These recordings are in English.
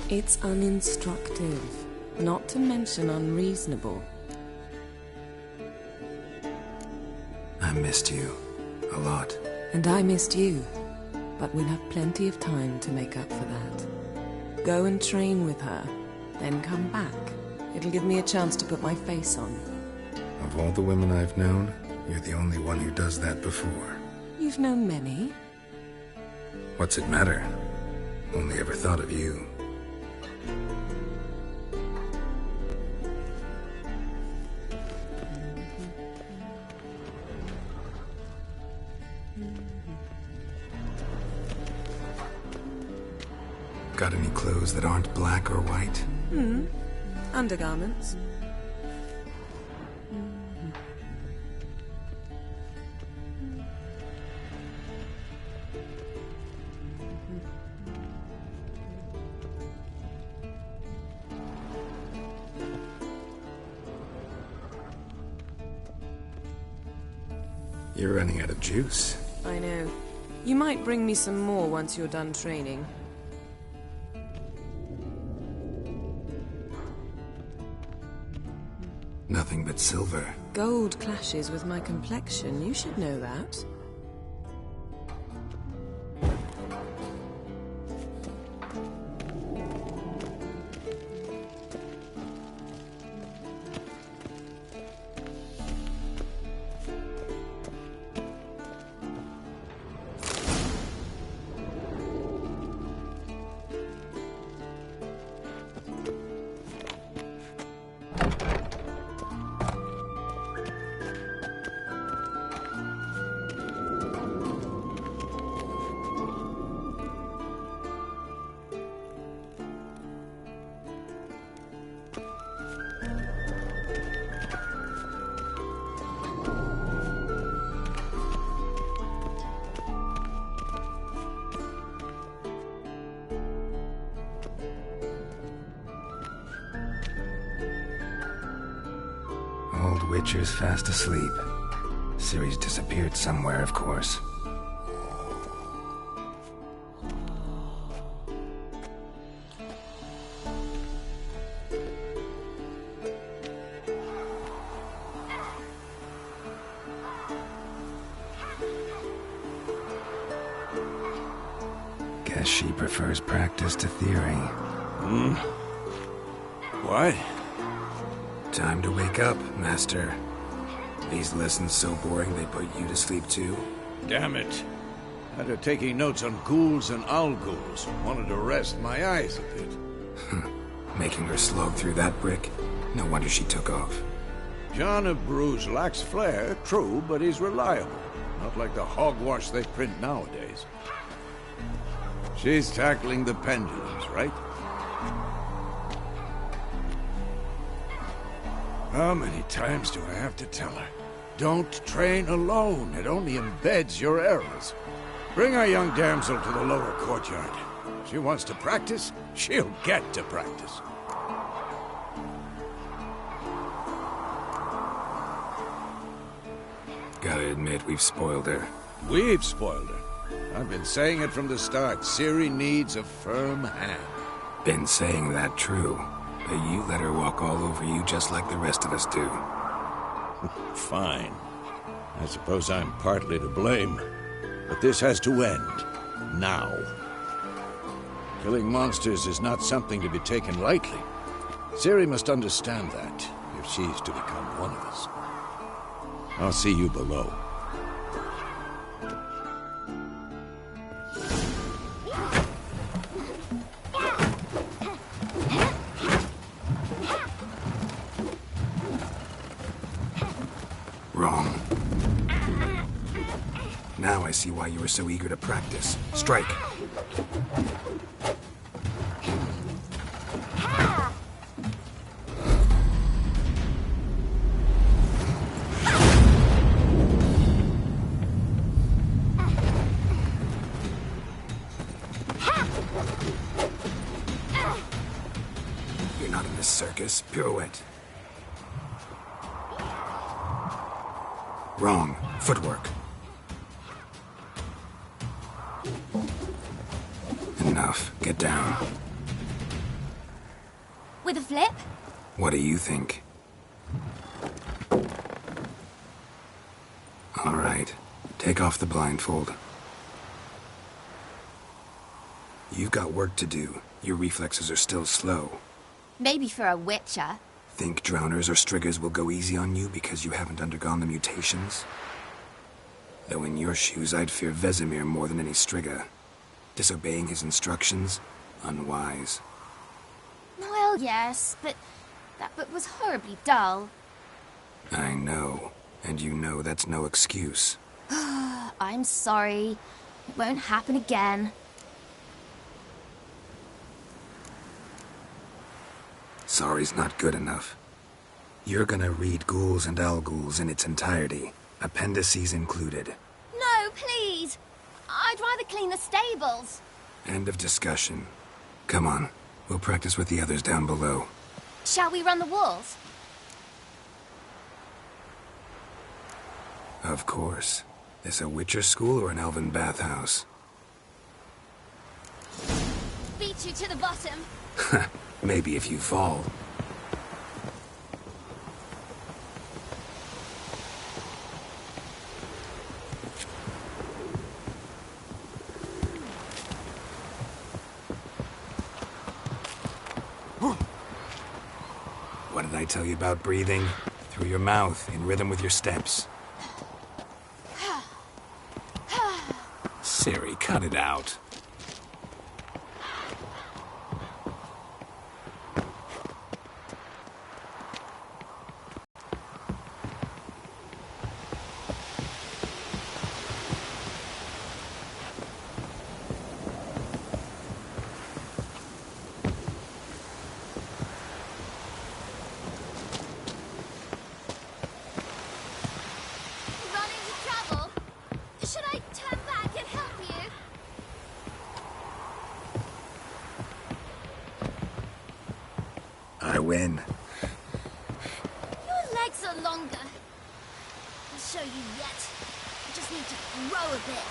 It's uninstructive, not to mention unreasonable. I missed you. A lot. And I missed you. But we'll have plenty of time to make up for that. Go and train with her, then come back. It'll give me a chance to put my face on. Of all the women I've known, you're the only one who does that before. You've known many. What's it matter? Only ever thought of you. Got any clothes that aren't black or white? Undergarments. You're running out of juice. I know. You might bring me some more once you're done training. Nothing but silver. Gold clashes with my complexion. You should know that. Old Witcher's fast asleep. Ciri's disappeared somewhere, of course. Guess she prefers practice to theory. What? Time to wake up, Master. These lessons so boring they put you to sleep too? Damn it. After taking notes on ghouls and owl-ghouls, wanted to rest my eyes a bit. Making her slog through that brick? No wonder she took off. John of Bruges lacks flair, true, but he's reliable. Not like the hogwash they print nowadays. She's tackling the pendulums, right? How many times do I have to tell her? Don't train alone. It only embeds your errors. Bring our young damsel to the lower courtyard. If she wants to practice, she'll get to practice. Gotta admit, we've spoiled her. We've spoiled her. I've been saying it from the start. Ciri needs a firm hand. Been saying that true. But you let her walk all over you just like the rest of us do. Fine. I suppose I'm partly to blame. But this has to end. Now. Killing monsters is not something to be taken lightly. Ciri must understand that, if she's to become one of us. I'll see you below. Wrong. Now I see why you were so eager to practice. Strike. You're not in this circus. Pirouette. Wrong. Footwork. Enough. Get down. With a flip? What do you think? All right. Take off the blindfold. You've got work to do. Your reflexes are still slow. Maybe for a witcher. Think drowners or striggers will go easy on you because you haven't undergone the mutations? Though in your shoes, I'd fear Vesemir more than any strigger. Disobeying his instructions? Unwise. Well, yes, but that book was horribly dull. I know. And you know that's no excuse. I'm sorry. It won't happen again. Sorry's not good enough. You're gonna read Ghouls and Al-Ghouls in its entirety, appendices included. No, please! I'd rather clean the stables. End of discussion. Come on, we'll practice with the others down below. Shall we run the walls? Of course. This a Witcher school or an elven bathhouse? Beat you to the bottom. Maybe if you fall. What did I tell you about breathing? Through your mouth, in rhythm with your steps. Siri, cut it out. I win. Your legs are longer. I'll show you yet. I just need to grow a bit.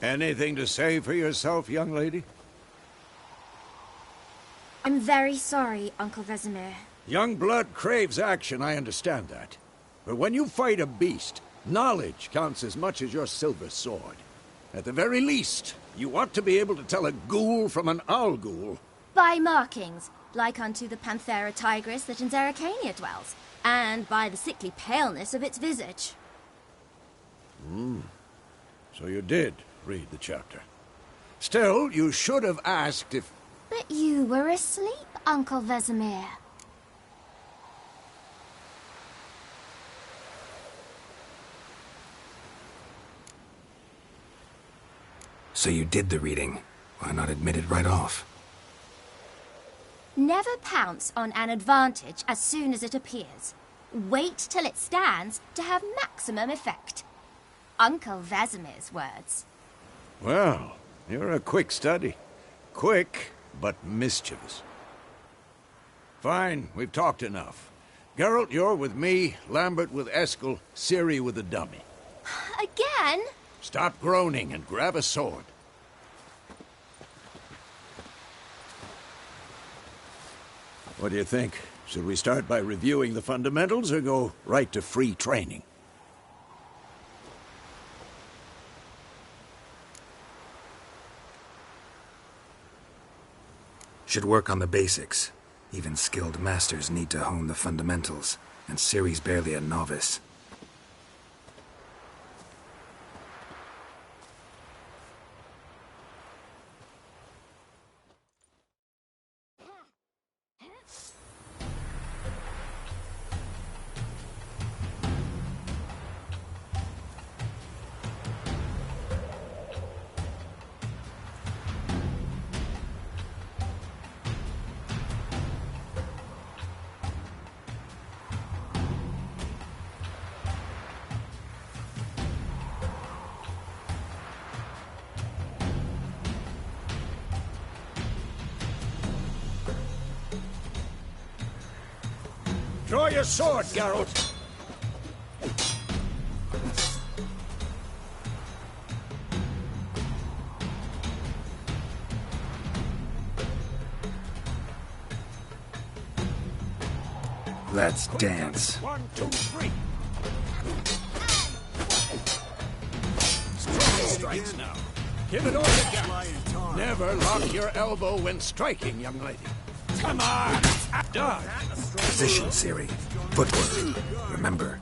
Anything to say for yourself, young lady? I'm very sorry, Uncle Vesemir. Young blood craves action, I understand that. But when you fight a beast, knowledge counts as much as your silver sword. At the very least, you ought to be able to tell a ghoul from an owl-ghoul. By markings, like unto the Panthera tigris that in Zerrikania dwells, and by the sickly paleness of its visage. So you did read the chapter. Still, you should have asked if... But you were asleep, Uncle Vesemir. So you did the reading. Why not admit it right off? Never pounce on an advantage as soon as it appears. Wait till it stands to have maximum effect. Uncle Vesemir's words. Well, you're a quick study. Quick, but mischievous. Fine, we've talked enough. Geralt, you're with me, Lambert with Eskel, Ciri with the dummy. Again? Stop groaning and grab a sword. What do you think? Should we start by reviewing the fundamentals or go right to free training? Should work on the basics. Even skilled masters need to hone the fundamentals, and Ciri's barely a novice. Draw your sword, Geralt. Let's dance. 1, 2, 3. Strikes now. Give it all you got. Never lock your elbow when striking, young lady. Come on! Dodge! Position, Ciri. Footwork. Remember.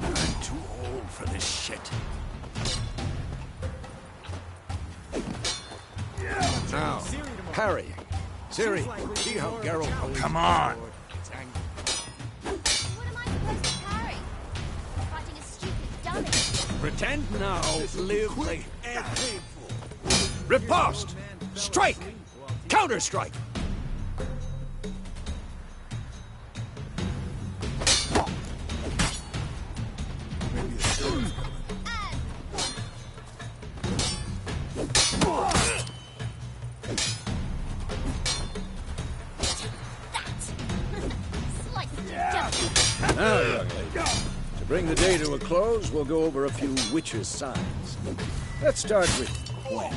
I'm too old for this shit. Now, parrying. Ciri, see how Geralt holds. Come on! It's angry. What am I supposed to parry? Fighting a stupid dummy. Pretend now, live the riposte! Strike! Counter-strike! Now, young lady, to bring the day to a close, we'll go over a few witches' signs. Let's start with Gwen.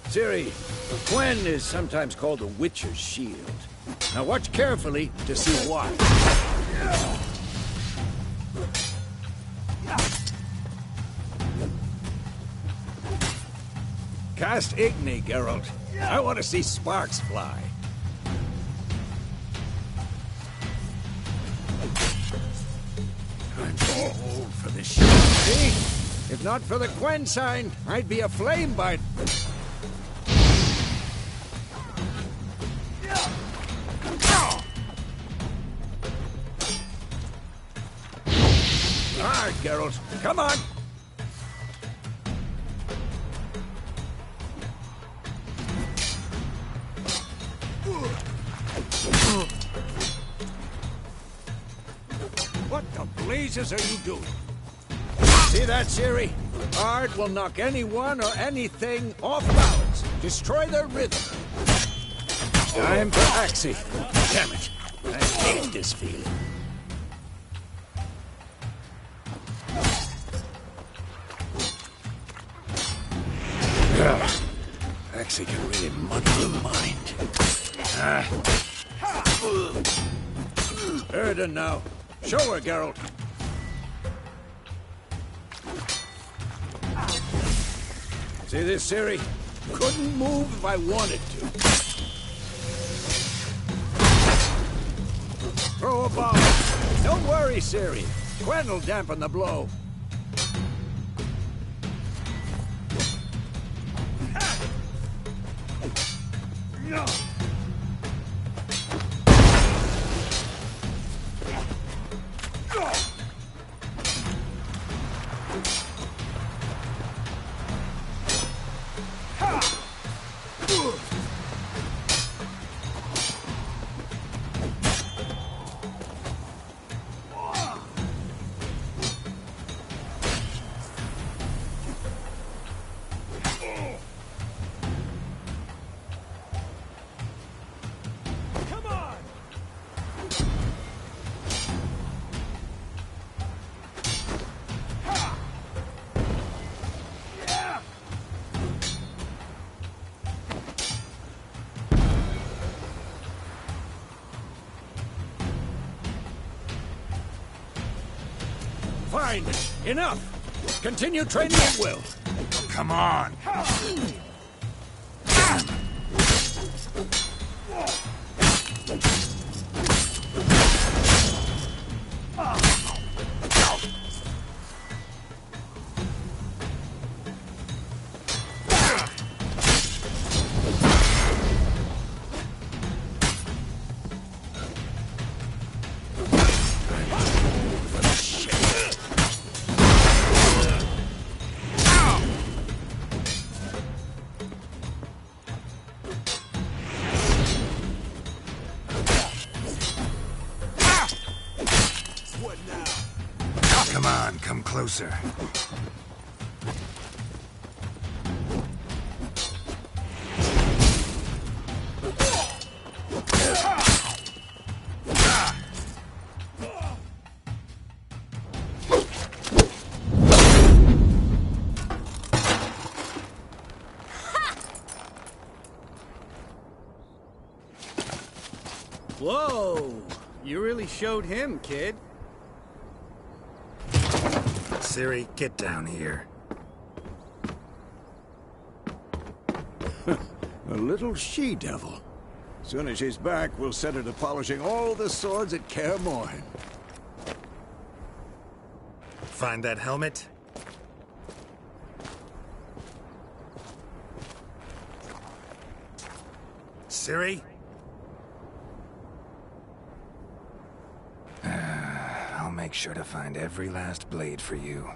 Ciri, Gwen is sometimes called the Witcher's Shield. Now watch carefully to see why. Cast Igni, Geralt. I want to see sparks fly. I'm too old for this shit. See? If not for the Gwen sign, I'd be a flame bite. Hard, Geralt. Come on. What the blazes are you doing? See that, Ciri? Art will knock anyone or anything off balance. Destroy their rhythm. Time for Axie. Damn it. I hate this feeling. Axie can really muddle the mind. Erden now. Show her, Geralt. See this, Ciri? Couldn't move if I wanted to. Throw a bomb. Don't worry, Ciri. Gwen will dampen the blow. No. Fine. Enough. Continue training at will. Come on. Come closer. Whoa! You really showed him, kid. Ciri, get down here. A little she-devil. Soon as she's back, we'll set her to polishing all the swords at Kaer Morhen. Find that helmet? Ciri? I'll make sure to find every last blade for you.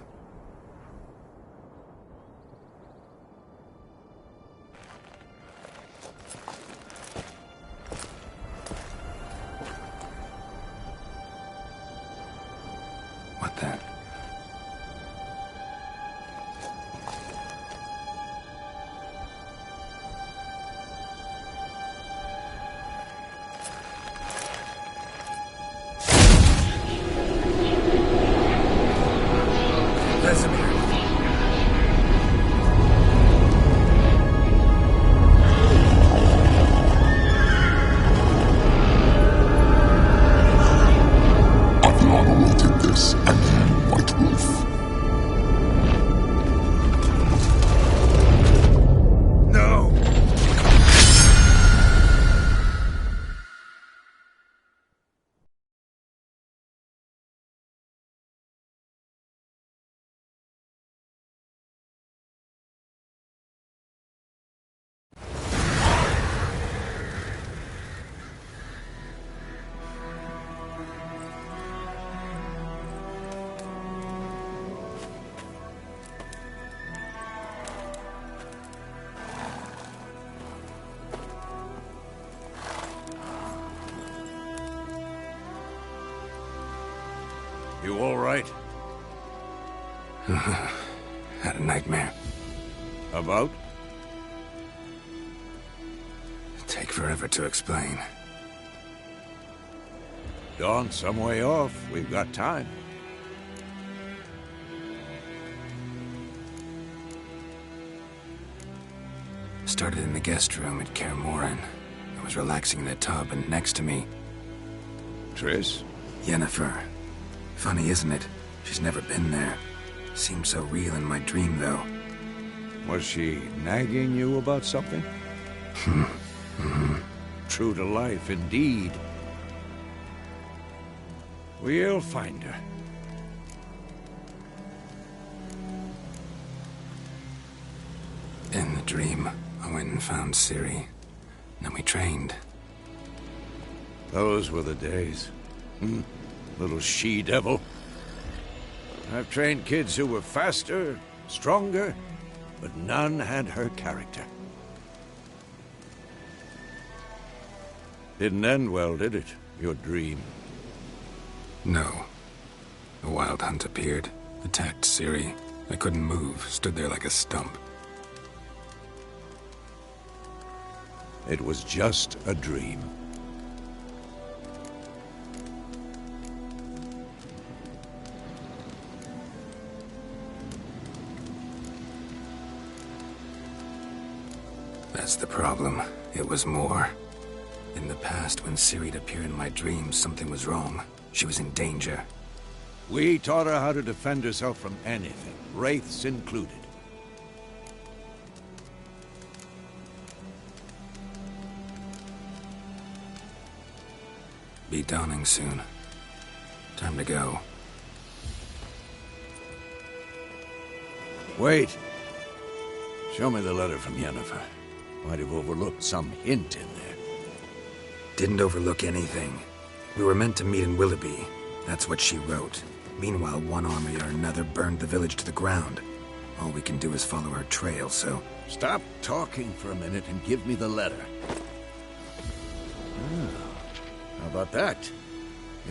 What the? You all right? Had a nightmare. About? Take forever to explain. Dawn's some way off. We've got time. Started in the guest room at Kaer Morhen. I was relaxing in the tub, and next to me... Triss? Yennefer. Funny, isn't it? She's never been there. Seemed so real in my dream, though. Was she nagging you about something? True to life, indeed. We'll find her. In the dream, I went and found Ciri. Then we trained. Those were the days. Little she-devil. I've trained kids who were faster, stronger, but none had her character. Didn't end well, did it? Your dream? No. A wild hunt appeared, attacked Ciri. I couldn't move, stood there like a stump. It was just a dream. That's the problem. It was more. In the past, when Ciri'd appear in my dreams, something was wrong. She was in danger. We taught her how to defend herself from anything, wraiths included. Be dawning soon. Time to go. Wait. Show me the letter from Yennefer. Might have overlooked some hint in there. Didn't overlook anything. We were meant to meet in Willoughby. That's what she wrote. Meanwhile, one army or another burned the village to the ground. All we can do is follow her trail, so... Stop talking for a minute and give me the letter. How about that?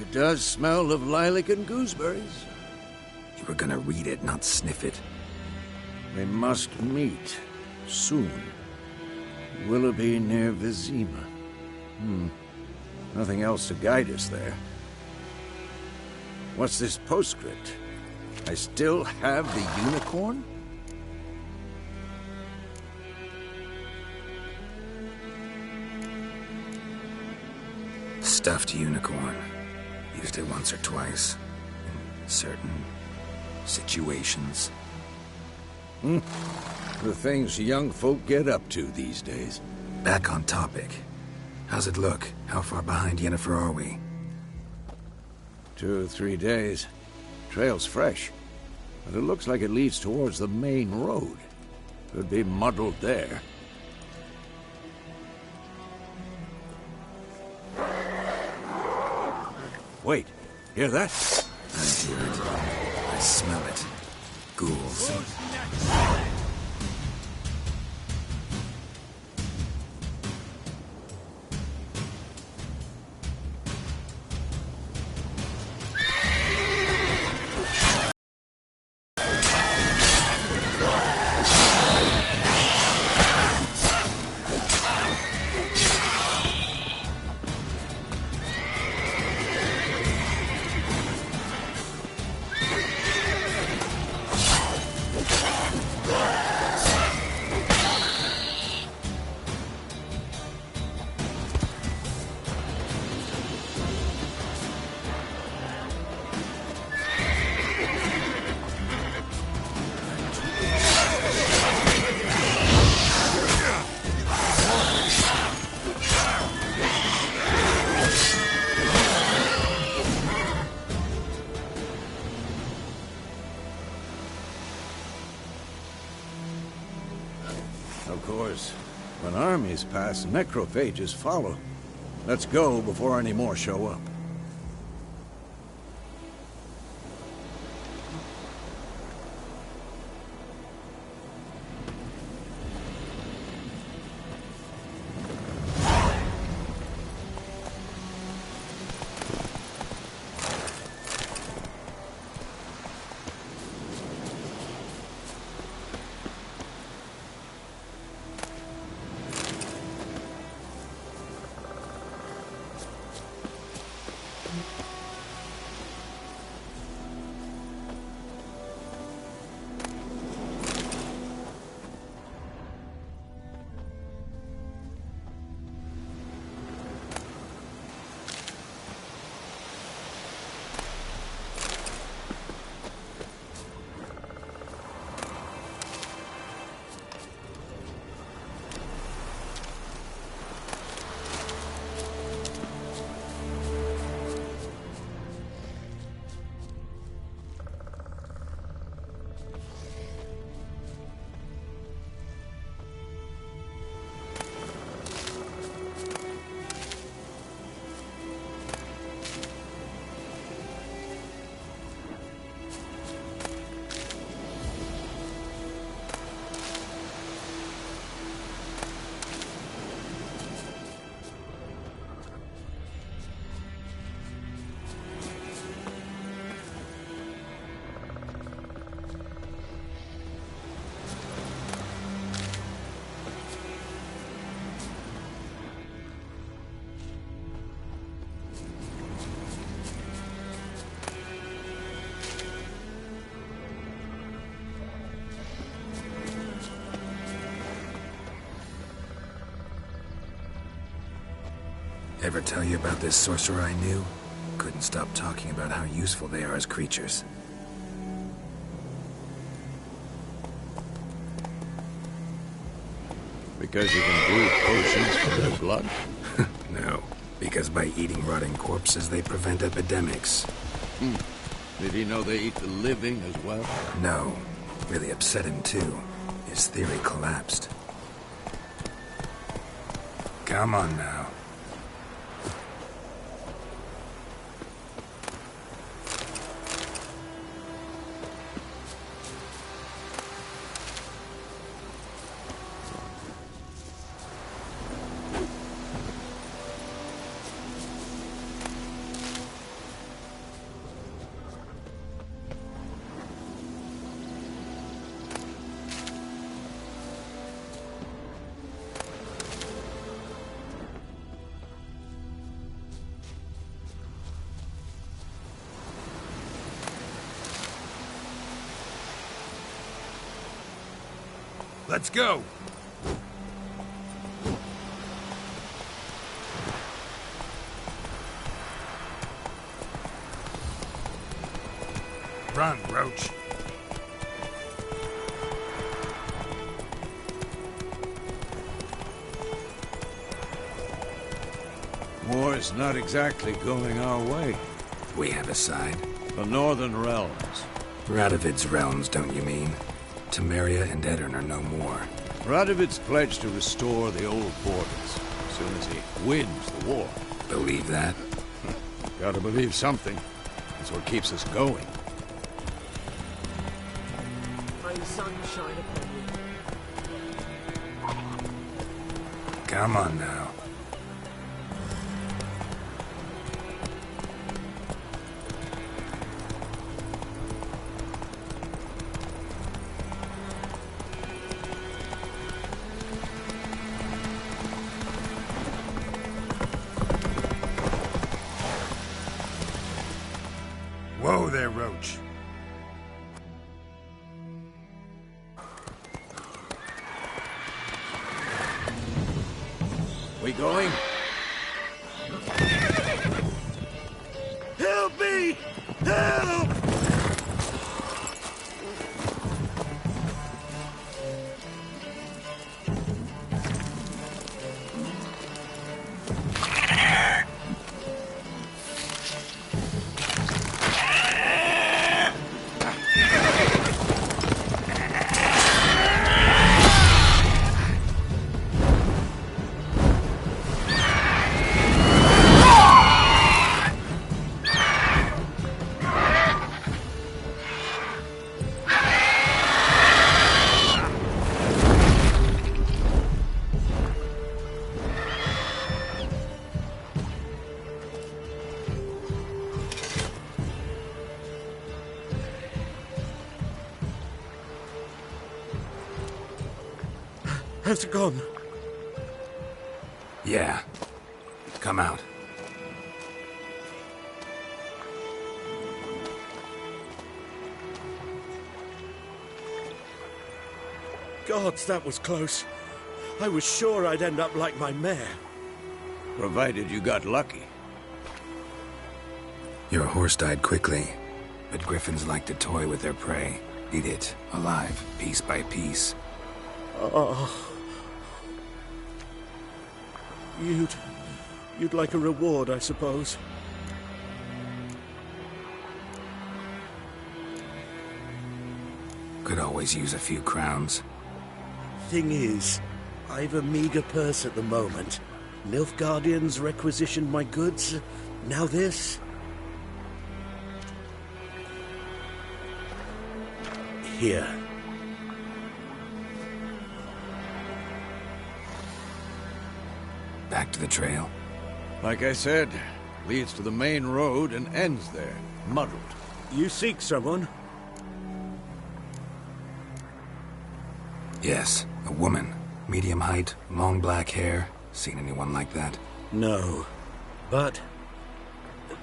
It does smell of lilac and gooseberries. You were gonna read it, not sniff it. We must meet soon. Willoughby near Vizima. Nothing else to guide us there. What's this postscript? I still have the unicorn? Stuffed unicorn. Used it once or twice. In certain situations. The things young folk get up to these days. Back on topic. How's it look? How far behind Yennefer are we? 2 or 3 days. Trail's fresh, but it looks like it leads towards the main road. Could be muddled there. Wait, hear that? I hear it. I smell it. Ghouls. Of course, when armies pass, necrophages follow. Let's go before any more show up. Ever tell you about this sorcerer I knew? Couldn't stop talking about how useful they are as creatures. Because you can brew potions from their blood? No, because by eating rotting corpses, they prevent epidemics. Did he know they eat the living as well? No, really upset him too. His theory collapsed. Come on now. Let's go! Run, Roach. War's not exactly going our way. We have a side. The Northern Realms. Radovid's realms, don't you mean? Temeria and Edirn are no more. Radovid's pledged to restore the old borders as soon as he wins the war. Believe that? Gotta believe something. That's what keeps us going. May the sun shine upon you. Come on now. Whoa there, Roach. We going? Help me! Help! Has it gone? Yeah. Come out. Gods, that was close. I was sure I'd end up like my mare. Provided you got lucky. Your horse died quickly, but griffins like to toy with their prey. Eat it, alive, piece by piece. Oh. You'd like a reward, I suppose. Could always use a few crowns. Thing is, I've a meager purse at the moment. Nilfgaardians requisitioned my goods. Now this. Here. Back to the trail. Like I said, leads to the main road and ends there, muddled. You seek someone? Yes, a woman. Medium height, long black hair. Seen anyone like that? No. But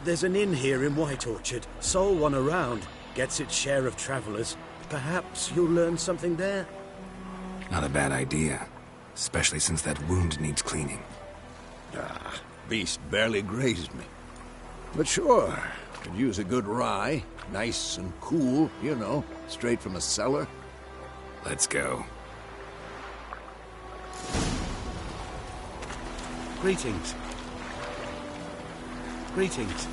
there's an inn here in White Orchard. Sole one around. Gets its share of travelers. Perhaps you'll learn something there? Not a bad idea. Especially since that wound needs cleaning. Ah, beast barely grazed me. But sure, could use a good rye. Nice and cool, you know, straight from a cellar. Let's go. Greetings. Greetings.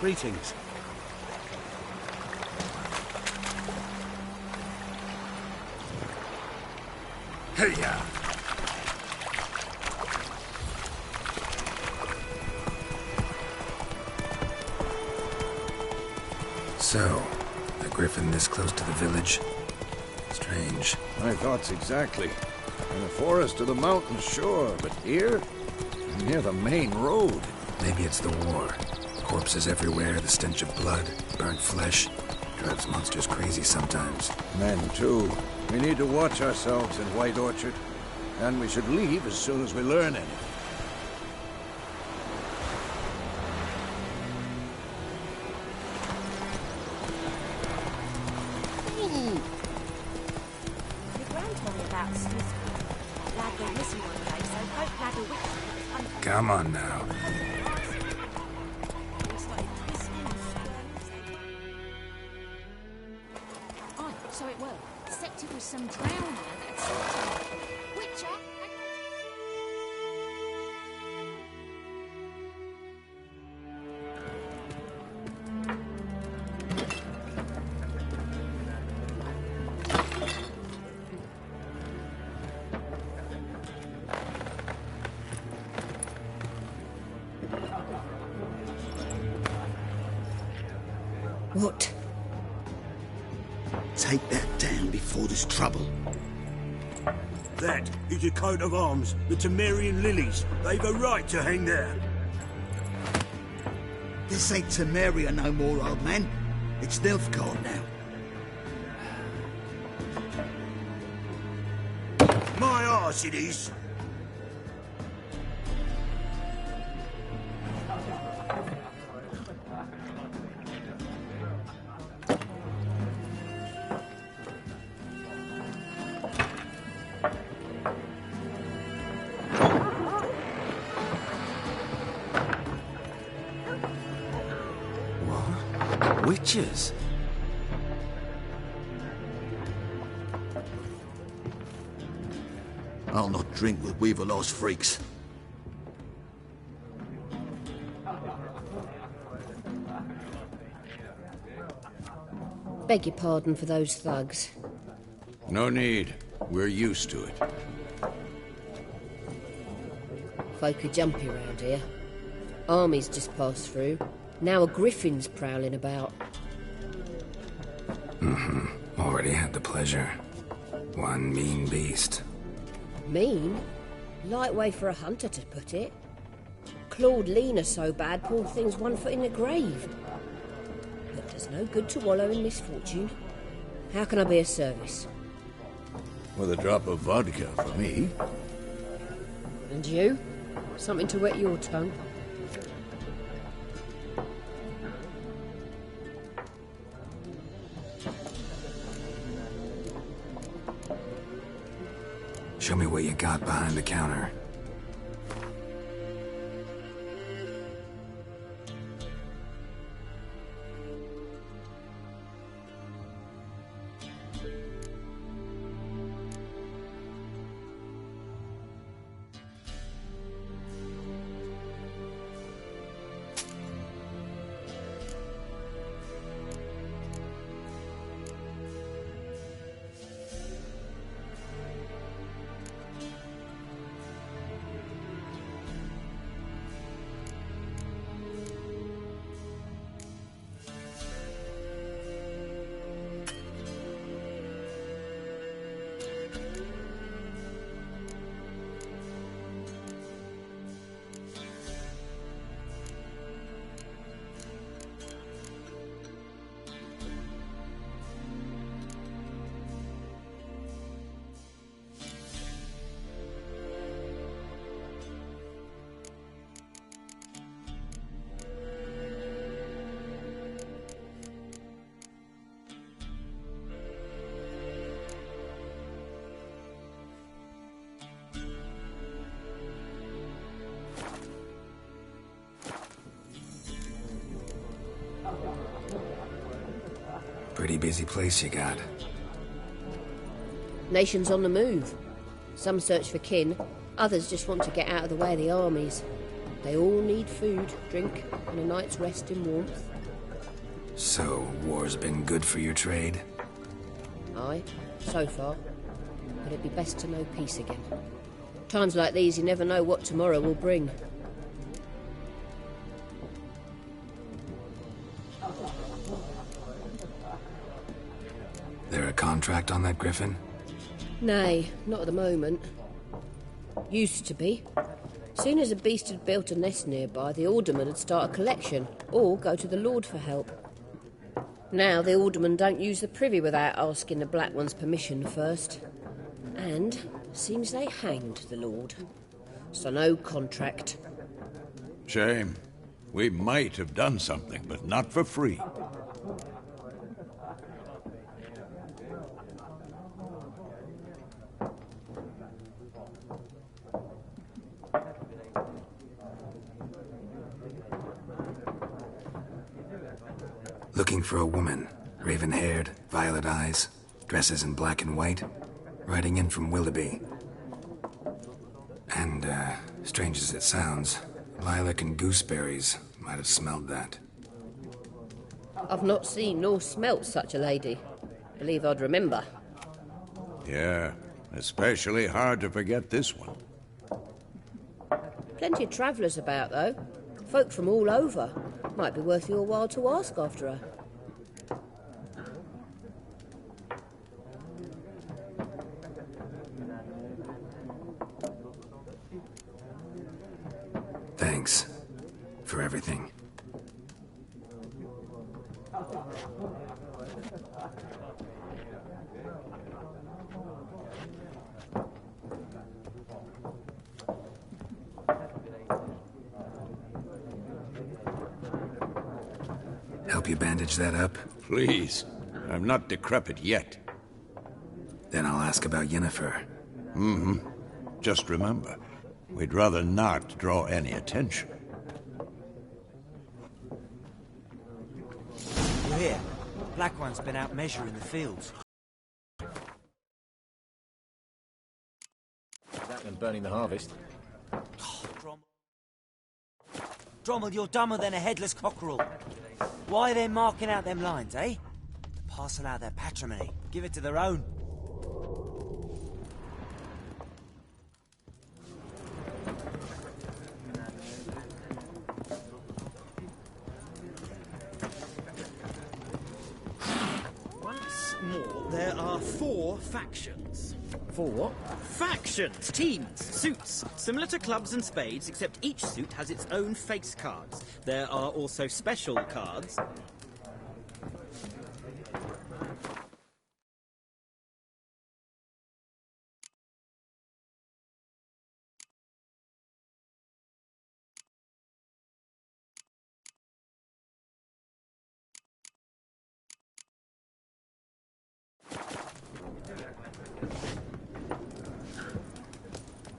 Greetings. Hey-ya! So, a griffin this close to the village? Strange. My thoughts exactly. In the forest or the mountains, sure, but here? Near the main road. Maybe it's the war. Corpses everywhere, the stench of blood, burnt flesh. Drives monsters crazy sometimes. Men, too. We need to watch ourselves in White Orchard. And we should leave as soon as we learn anything. Come on now. Oh, so it were. Except it was some drowner that had sorted. Witcher, What? Take that down before there's trouble. That is a coat of arms, the Temerian lilies. They've a right to hang there. This ain't Temeria no more, old man. It's Nilfgaard now. My arse it is. Witches? I'll not drink with Weaverlaw's freaks. Beg your pardon for those thugs. No need. We're used to it. Folk are jumpy around here. Armies just passed through. Now a griffin's prowling about. Already had the pleasure. One mean beast. Mean? Light way for a hunter to put it. Clawed Lena so bad, poor thing's 1 foot in the grave. But there's no good to wallow in misfortune. How can I be of service? With a drop of vodka for me. And you? Something to wet your tongue? Show me what you got behind the counter. Pretty busy place you got. Nations on the move. Some search for kin, others just want to get out of the way of the armies. They all need food, drink, and a night's rest in warmth. So, war's been good for your trade? Aye, so far. But it'd be best to know peace again. Times like these, you never know what tomorrow will bring. There a contract on that griffin? Nay, not at the moment. Used to be. Soon as a beast had built a nest nearby, the alderman would start a collection, or go to the Lord for help. Now the aldermen don't use the privy without asking the Black One's permission first. And seems they hanged the Lord. So no contract. Shame. We might have done something, but not for free. Looking for a woman. Raven-haired, violet eyes, dresses in black and white, riding in from Willoughby. And, strange as it sounds, lilac and gooseberries might have smelled that. I've not seen nor smelt such a lady. Believe I'd remember. Yeah, especially hard to forget this one. Plenty of travellers about, though. Folk from all over. Might be worth your while to ask after her. Thanks for everything. Help you bandage that up? Please. I'm not decrepit yet. Then I'll ask about Yennefer. Mm-hmm. Just remember, we'd rather not draw any attention. You hear? Black One's been out measuring the fields. That and burning the harvest. Drommel, you're dumber than a headless cockerel. Why are they marking out them lines, eh? Parcel out their patrimony. Give it to their own. Once more, there are 4 factions. 4 what? Factions! Teams! Suits! Similar to clubs and spades, except each suit has its own face cards. There are also special cards.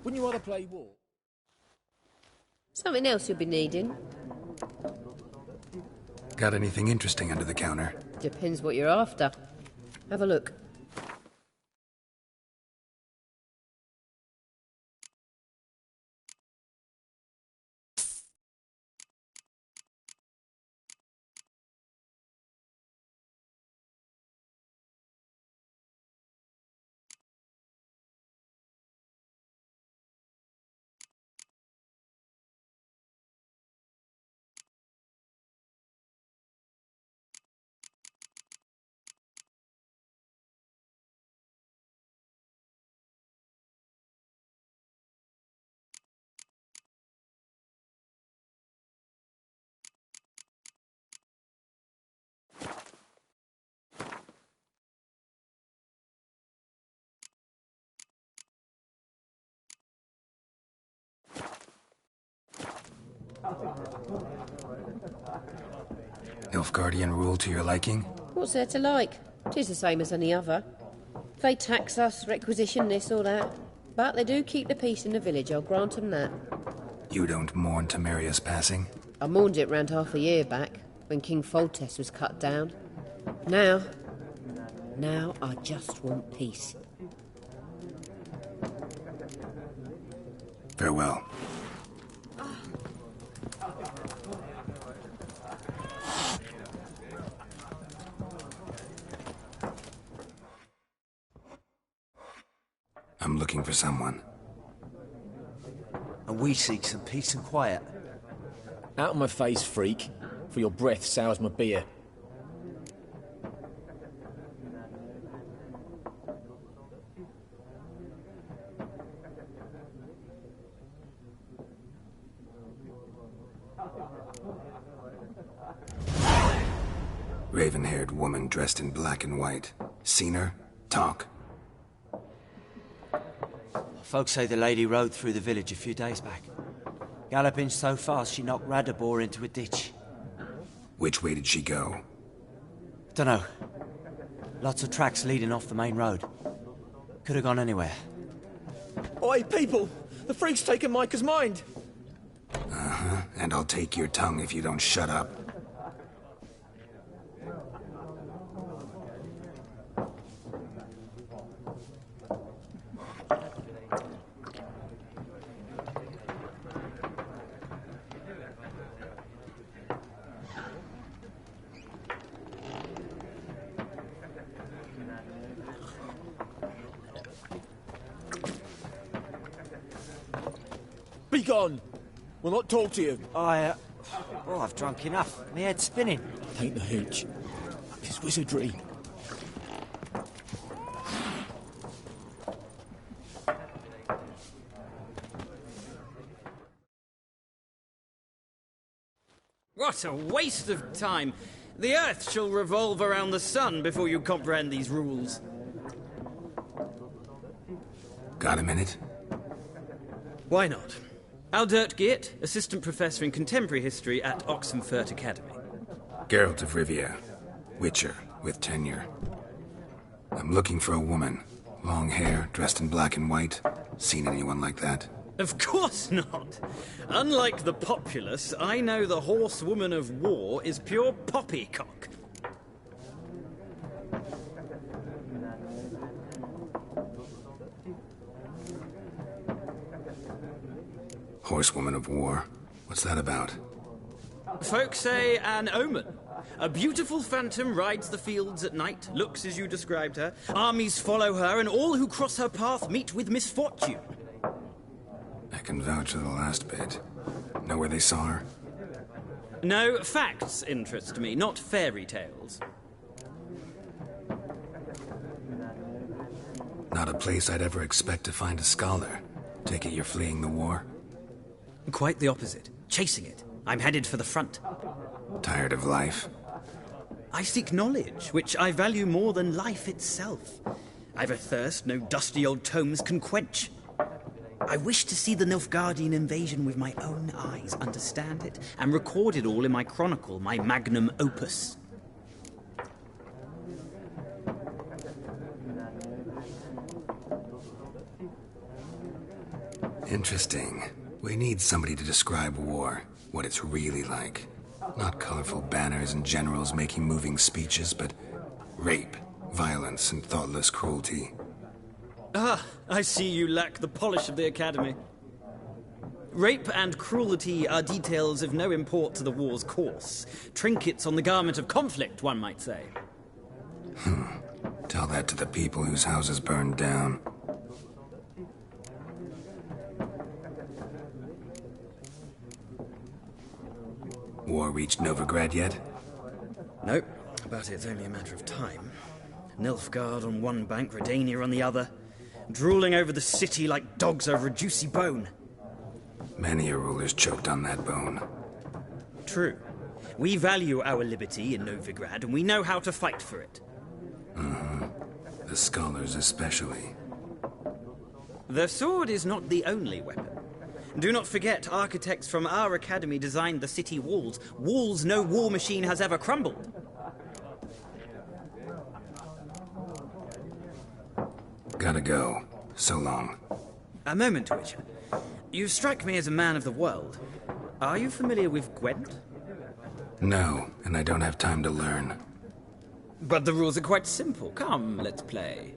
Wouldn't you rather play war? Something else you'll be needing. Got anything interesting under the counter? Depends what you're after. Have a look. Nilfgaardian rule to your liking? What's there to like? 'Tis the same as any other. They tax us, requisition this or that. But they do keep the peace in the village, I'll grant 'em that. You don't mourn Temeria's passing? I mourned it round half a year back, when King Foltest was cut down. Now I just want peace. Farewell. I'm looking for someone. And we seek some peace and quiet. Out of my face, freak, for your breath sours my beer. Raven-haired woman dressed in black and white. Seen her? Talk. Folks say the lady rode through the village a few days back. Galloping so fast she knocked Radabor into a ditch. Which way did she go? Dunno. Lots of tracks leading off the main road. Could have gone anywhere. Oi, people! The freak's taken Micah's mind! Uh-huh, and I'll take your tongue if you don't shut up. Be gone! We'll not talk to you. I've drunk enough. My head's spinning. Take the hitch. It's wizardry. What a waste of time! The Earth shall revolve around the sun before you comprehend these rules. Got a minute? Why not? Aldert Geert, Assistant Professor in Contemporary History at Oxenfurt Academy. Geralt of Rivia. Witcher, with tenure. I'm looking for a woman. Long hair, dressed in black and white. Seen anyone like that? Of course not! Unlike the populace, I know the horsewoman of war is pure poppycock. Horsewoman of war? What's that about? Folks say an omen. A beautiful phantom rides the fields at night, looks as you described her. Armies follow her, and all who cross her path meet with misfortune. I can vouch for the last bit. Know where they saw her? No, facts interest me, not fairy tales. Not a place I'd ever expect to find a scholar. Take it you're fleeing the war? Quite the opposite. Chasing it. I'm headed for the front. Tired of life? I seek knowledge, which I value more than life itself. I've a thirst no dusty old tomes can quench. I wish to see the Nilfgaardian invasion with my own eyes, understand it, and record it all in my chronicle, my magnum opus. Interesting. We need somebody to describe war, what it's really like. Not colorful banners and generals making moving speeches, but rape, violence, and thoughtless cruelty. Ah, I see you lack the polish of the Academy. Rape and cruelty are details of no import to the war's course. Trinkets on the garment of conflict, one might say. Tell that to the people whose houses burned down. War reached Novigrad yet? Nope, but it's only a matter of time. Nilfgaard on one bank, Redania on the other, drooling over the city like dogs over a juicy bone. Many a ruler's choked on that bone. True. We value our liberty in Novigrad, and we know how to fight for it. The scholars especially. The sword is not the only weapon. Do not forget, architects from our academy designed the city walls. Walls no war machine has ever crumbled. Gotta go. So long. A moment, Witcher. You strike me as a man of the world. Are you familiar with Gwent? No, and I don't have time to learn. But the rules are quite simple. Come, let's play.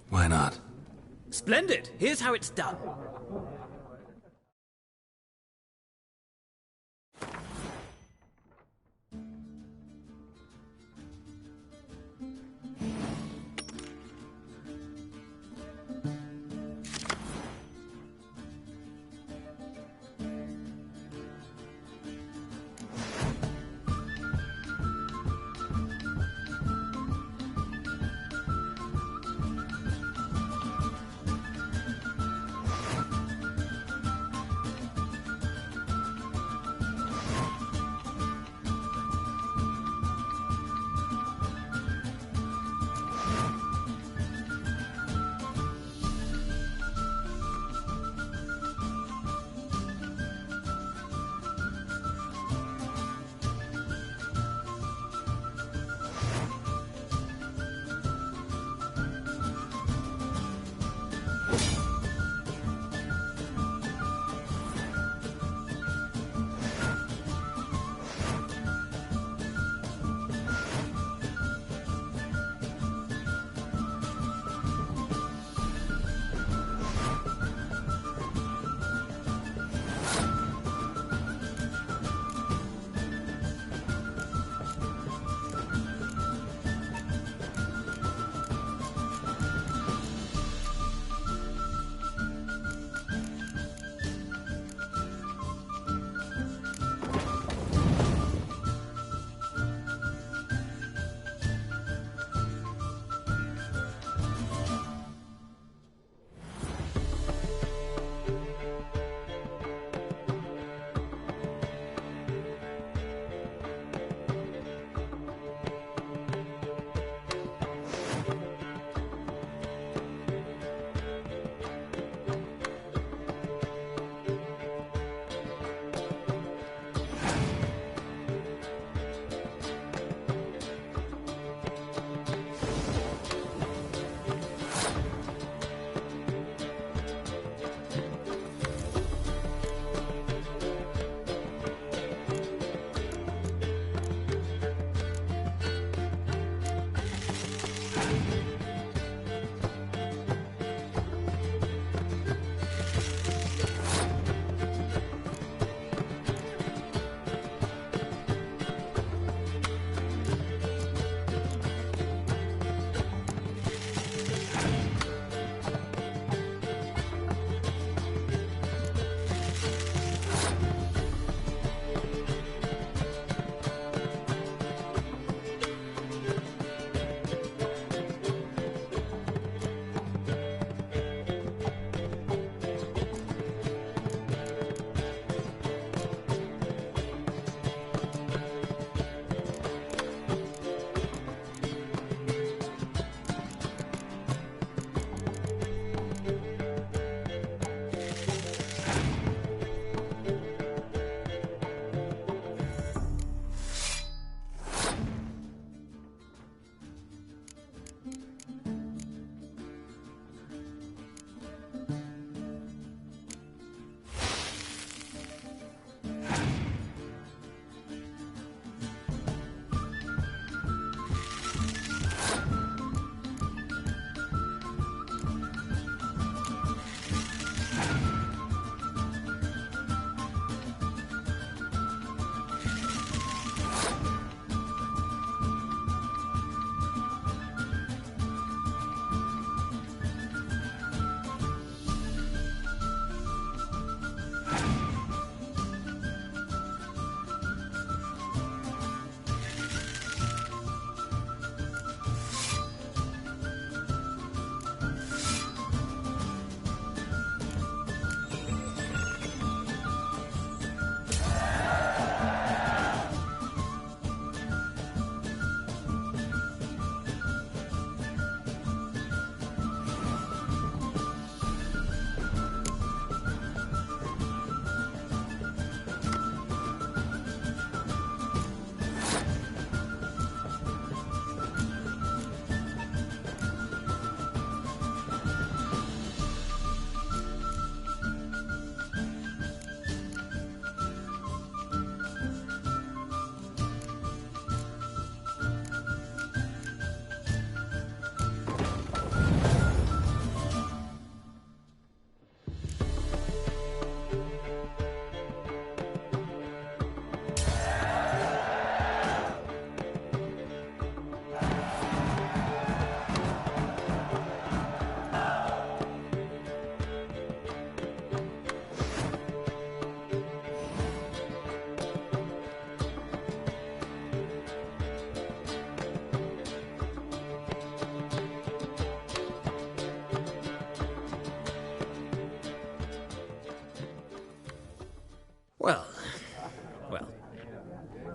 Why not? Splendid! Here's how it's done.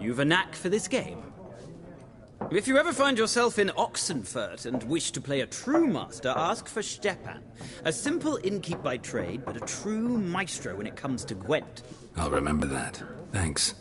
You've a knack for this game. If you ever find yourself in Oxenfurt and wish to play a true master, ask for Stepan. A simple innkeep by trade, but a true maestro when it comes to Gwent. I'll remember that. Thanks.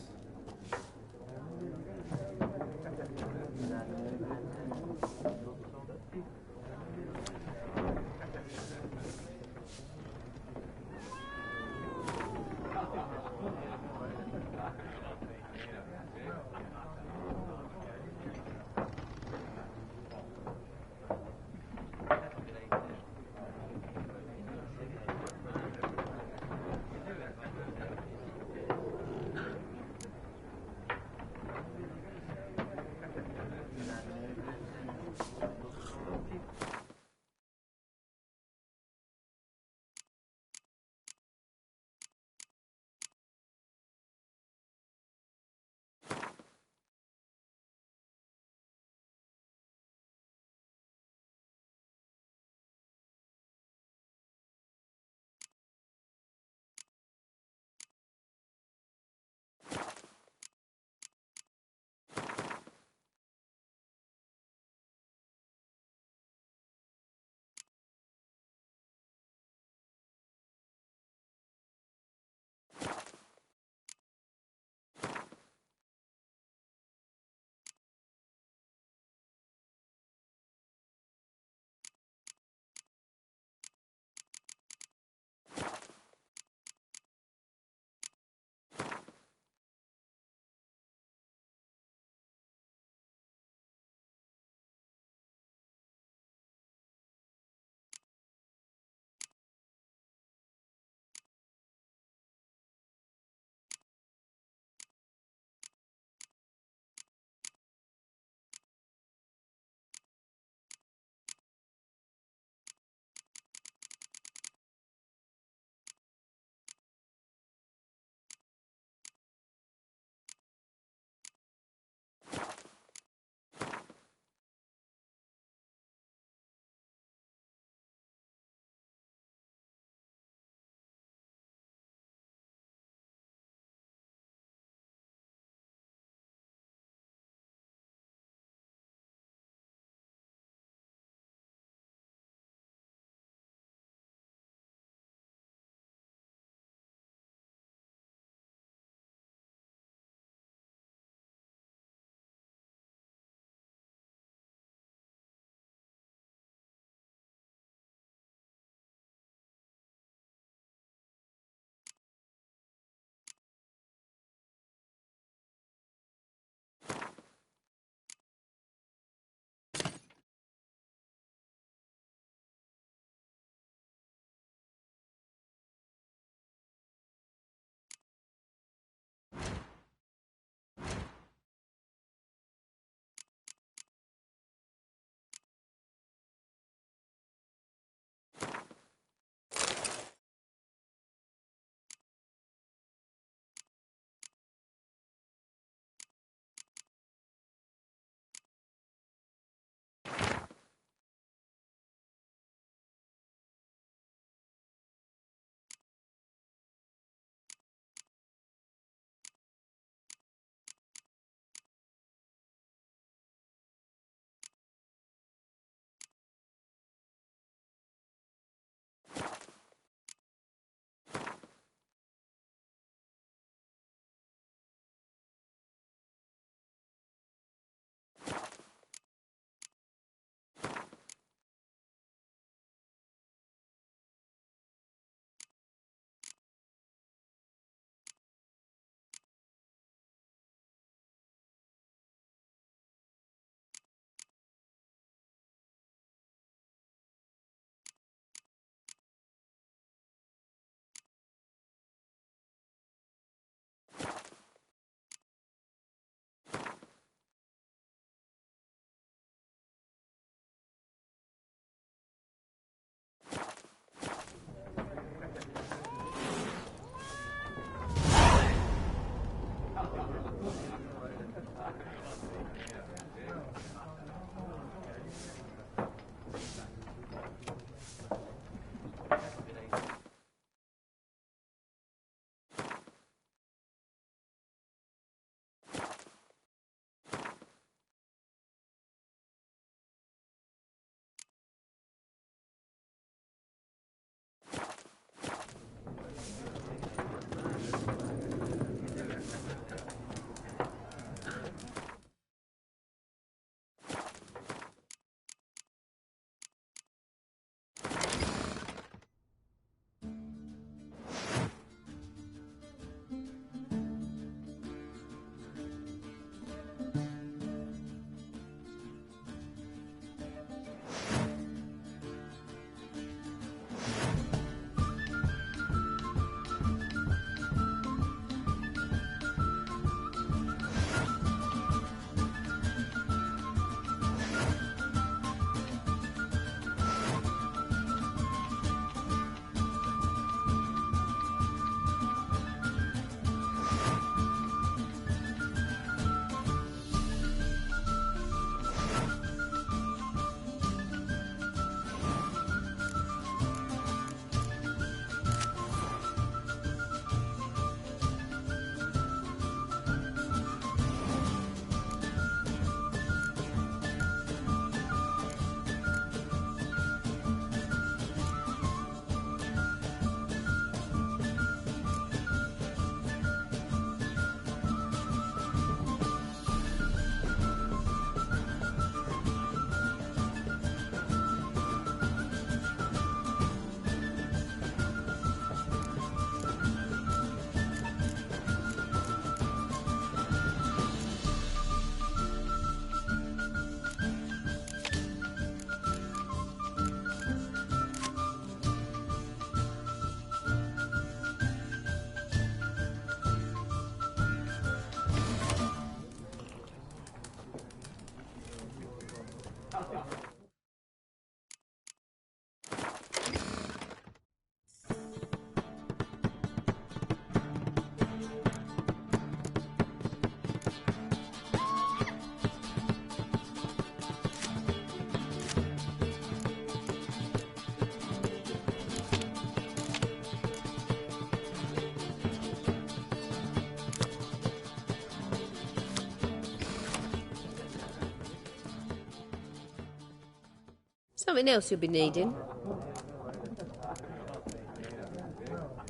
Something else you'll be needing.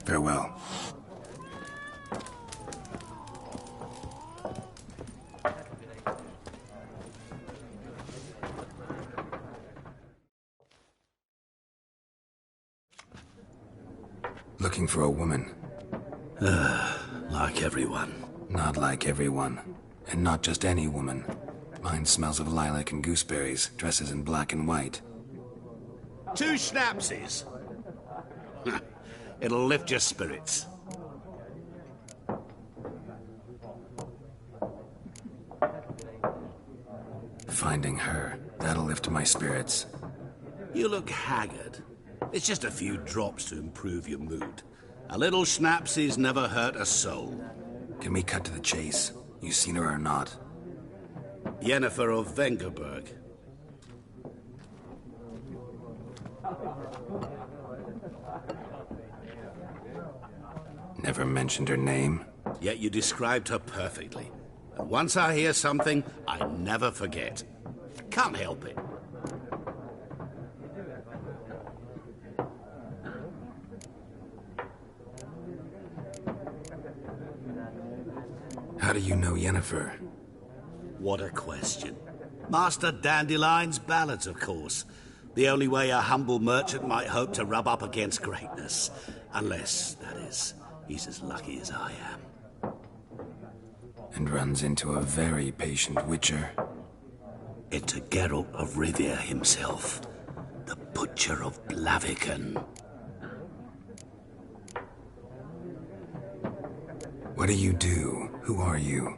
Farewell. Looking for a woman. Like everyone. Not like everyone. And not just any woman. Mine smells of lilac and gooseberries, dresses in black and white. 2 schnapsies. It'll lift your spirits. Finding her, that'll lift my spirits. You look haggard. It's just a few drops to improve your mood. A little schnapsies never hurt a soul. Can we cut to the chase? You seen her or not? Yennefer of Vengerberg. Never mentioned her name. Yet you described her perfectly. And once I hear something, I never forget. Can't help it. How do you know Yennefer? What a question. Master Dandelion's ballads, of course. The only way a humble merchant might hope to rub up against greatness. Unless, that is, he's as lucky as I am. And runs into a very patient witcher. Into Geralt of Rivia himself. The Butcher of Blaviken. What do you do? Who are you?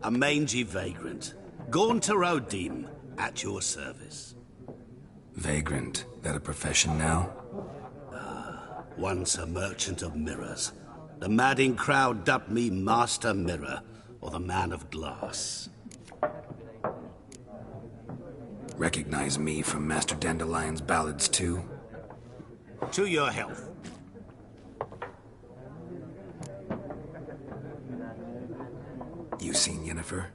A mangy vagrant. Gone to Rodim, at your service. Vagrant? That a profession now? Once a merchant of mirrors. The madding crowd dubbed me Master Mirror, or the Man of Glass. Recognize me from Master Dandelion's ballads too? To your health. You seen Yennefer?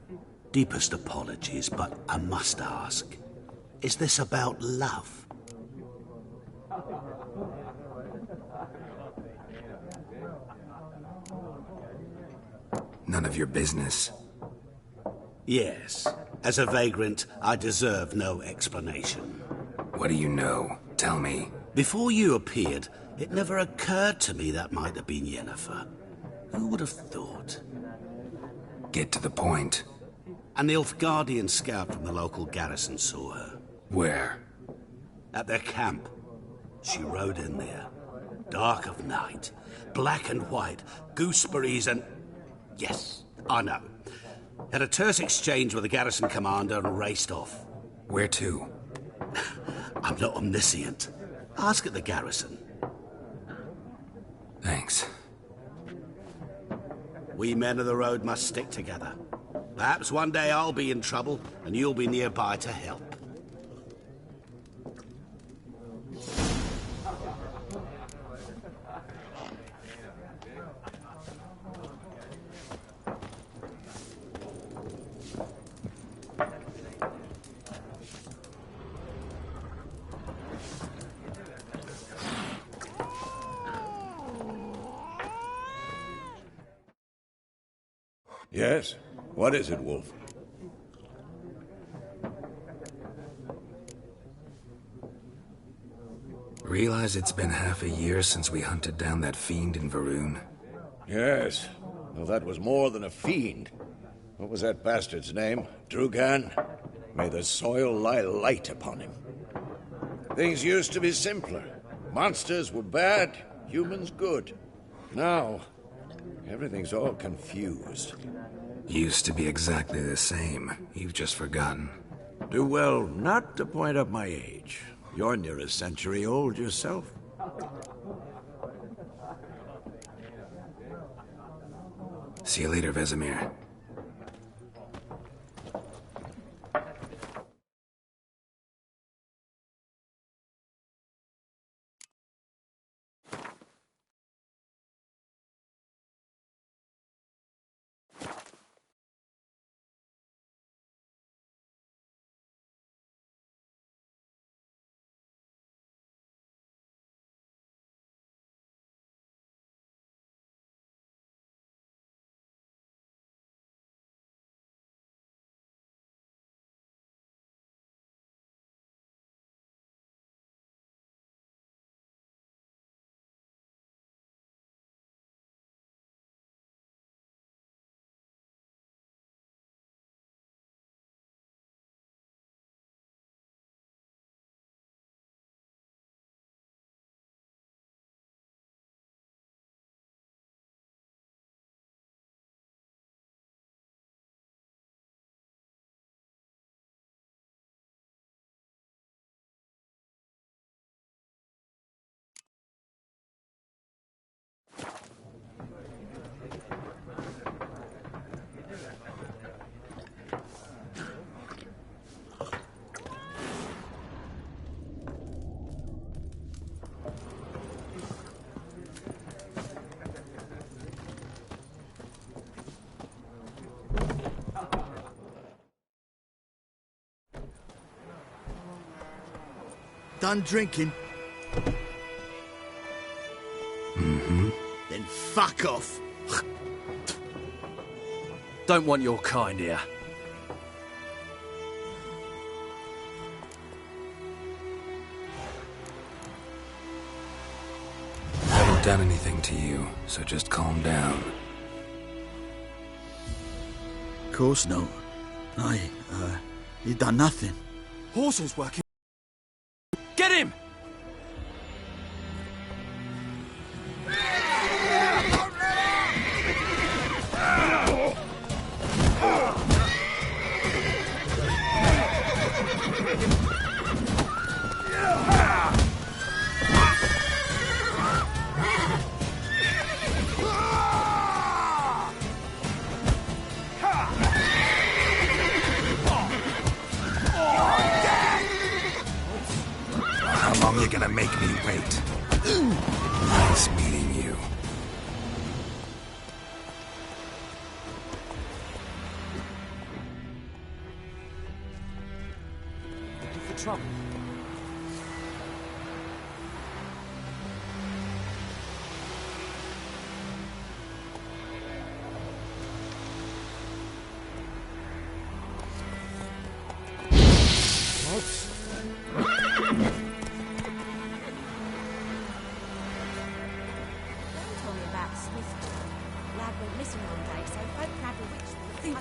Deepest apologies, but I must ask. Is this about love? None of your business. Yes. As a vagrant, I deserve no explanation. What do you know? Tell me. Before you appeared, it never occurred to me that might have been Yennefer. Who would have thought? Get to the point. An Nilfgaardian scout from the local garrison saw her. Where? At their camp. She rode in there. Dark of night. Black and white. Gooseberries and... Yes, I know. Had a terse exchange with the garrison commander and raced off. Where to? I'm not omniscient. Ask at the garrison. Thanks. We men of the road must stick together. Perhaps one day I'll be in trouble, and you'll be nearby to help. Yes? What is it, Wolf? Realize it's been half a year since we hunted down that fiend in Varun? Yes. Well, that was more than a fiend. What was that bastard's name? Drugan? May the soil lie light upon him. Things used to be simpler. Monsters were bad, humans good. Now, everything's all confused. Used to be exactly the same. You've just forgotten. do well not to point up my age. You're near a century old yourself. See you later, Vesemir. Done drinking? Mm-hmm. Then fuck off. Don't want your kind here. Haven't done anything to you, so just calm down. Of course not. You done nothing. Horsel's working. Get him! How long you gonna make me wait? Nice meeting you. Looking for trouble?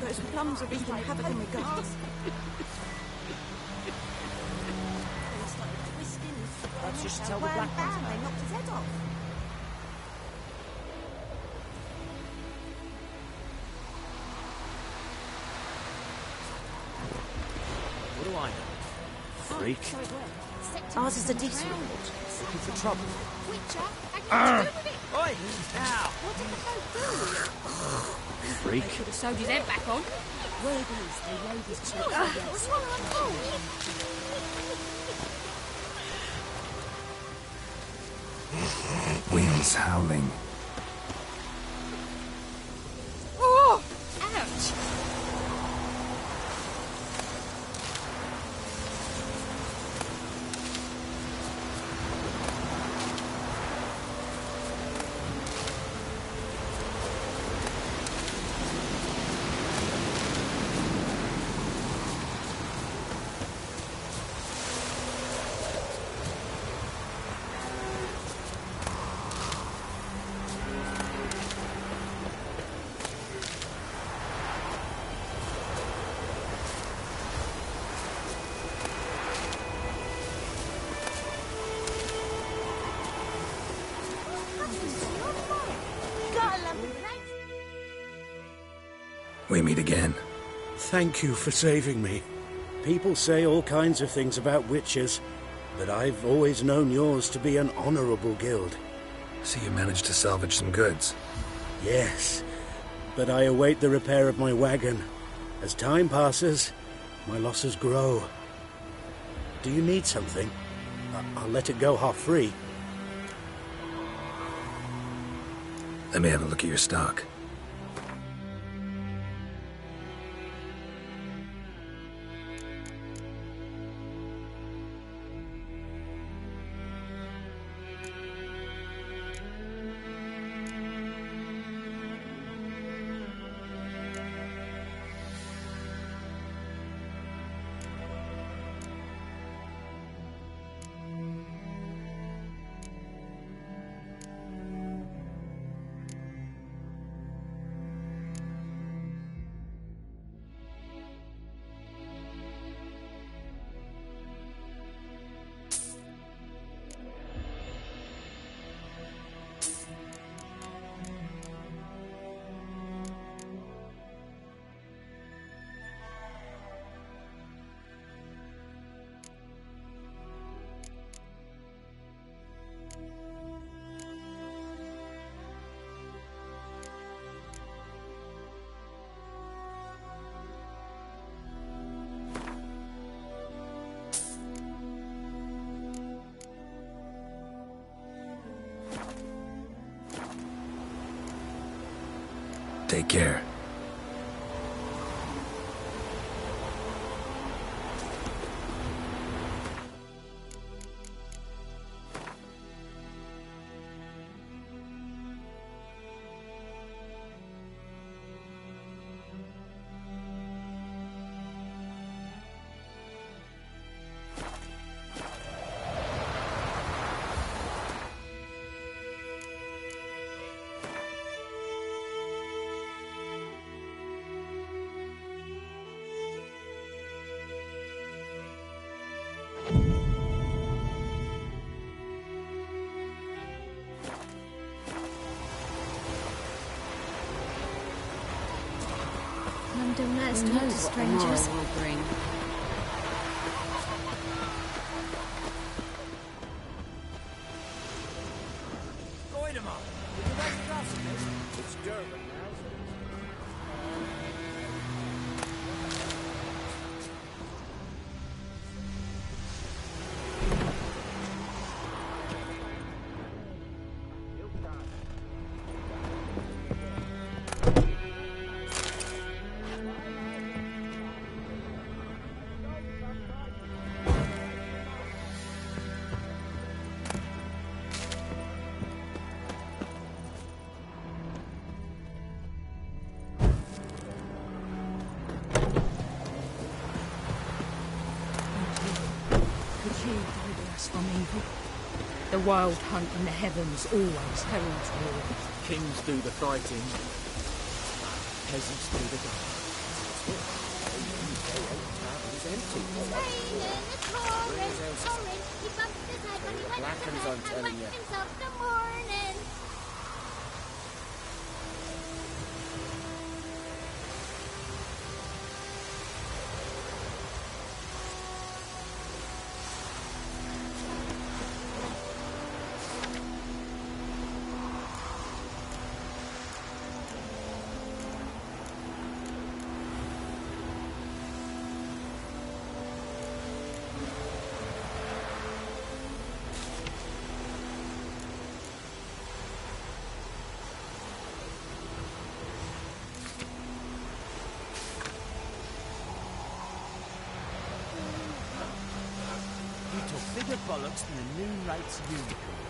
Those plums are even having a go. Perhaps you should tell the Black Panther. They knocked his head off. What do I know? Freak. Ours is a decent one. Looking for trouble. Witcher, I can do with it. Oi! Now! What did the go do? Freak. They could have sewed his head back on. Word is, they laid his cheek against. Winds howling. Oh! Ouch! We meet again. Thank you for saving me. People say all kinds of things about witches, but I've always known yours to be an honorable guild. So you managed to salvage some goods? Yes, but I await the repair of my wagon. As time passes, my losses grow. Do you need something? I'll let it go half-free. Let me have a look at your stock. Take care. Don't let us talk to strangers. Will bring. It's Durban now. From evil. The wild hunt in the heavens always heralds war. Kings do the fighting, peasants do the guarding. Blackens, I'm telling you. Bigger bollocks than a noon rates unicorn.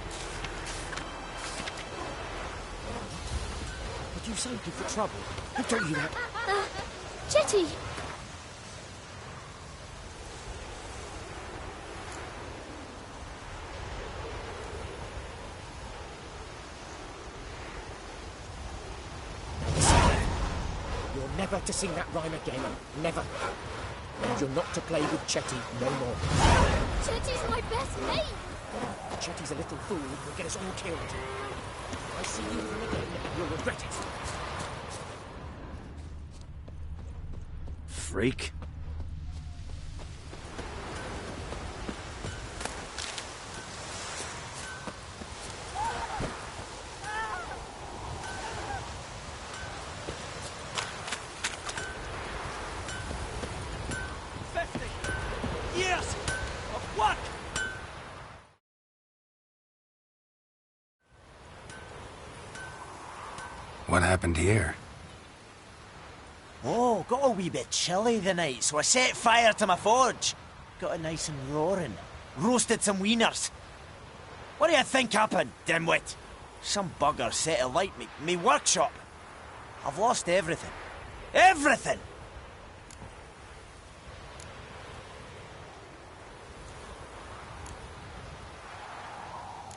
Did you say looking for trouble? Who told you that? Chetty! You're never to sing that rhyme again. Never. And you're not to play with Chetty no more. Chetty's my best mate! Chetty's a little fool who'll get us all killed. If I see you with him again, you'll regret it. Freak. years of work! What happened here? Oh, got a wee bit chilly the night, so I set fire to my forge. Got it nice and roaring. Roasted some wieners. What do you think happened, dimwit? Some bugger set alight me workshop. I've lost everything. Everything!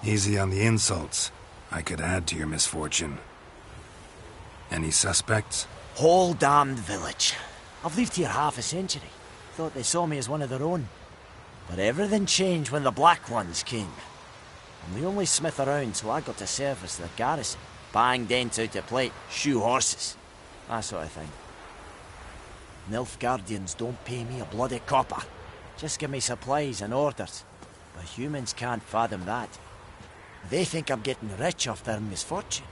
Easy on the insults. I could add to your misfortune. Any suspects? Whole damned village. I've lived here half a century. Thought they saw me as one of their own. But everything changed when the Black Ones came. I'm the only smith around, so I got to service the garrison. Bang dents out of plate, shoe horses. That sort of thing. Nilfgaardians don't pay me a bloody copper. Just give me supplies and orders. But humans can't fathom that. They think I'm getting rich off their misfortune.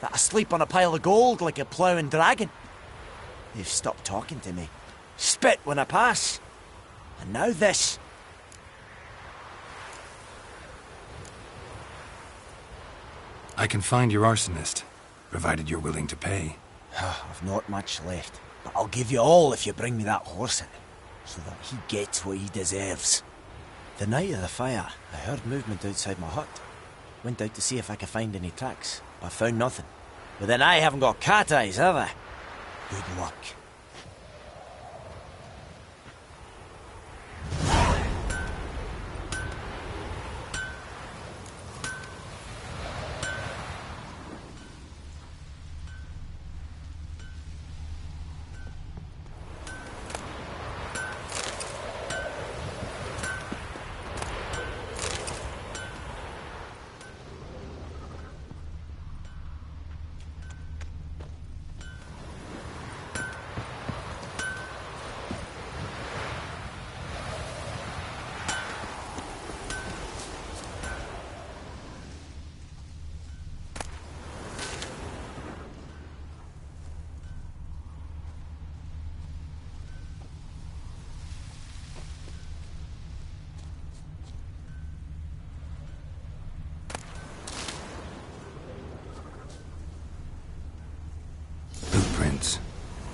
That I sleep on a pile of gold like a ploughing dragon. They've stopped talking to me. Spit when I pass. And now this. I can find your arsonist, provided you're willing to pay. I've not much left, but I'll give you all if you bring me that horse in, so that he gets what he deserves. The night of the fire, I heard movement outside my hut. Went out to see if I could find any tracks, but found nothing. But then I haven't got cat eyes, have I? Good luck.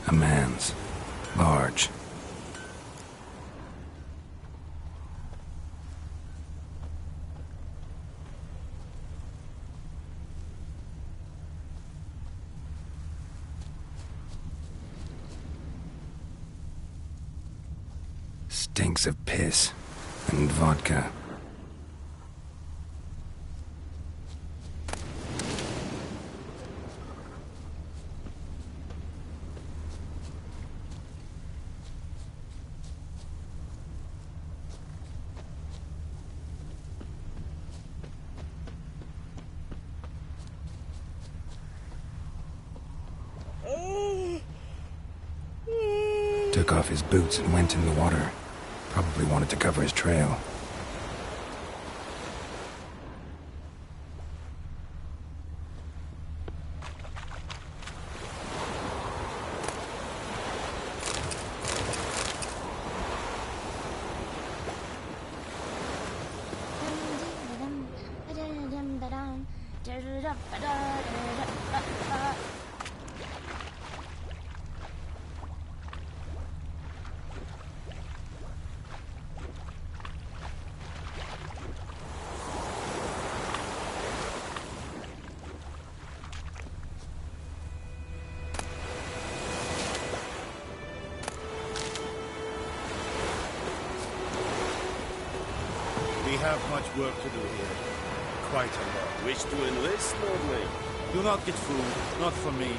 A man's. Large. Stinks of piss and vodka. Took off his boots and went in the water. Probably wanted to cover his trail. We have much work to do here. Quite a lot. Wish to enlist, Lordly? Do not get food. Not from me.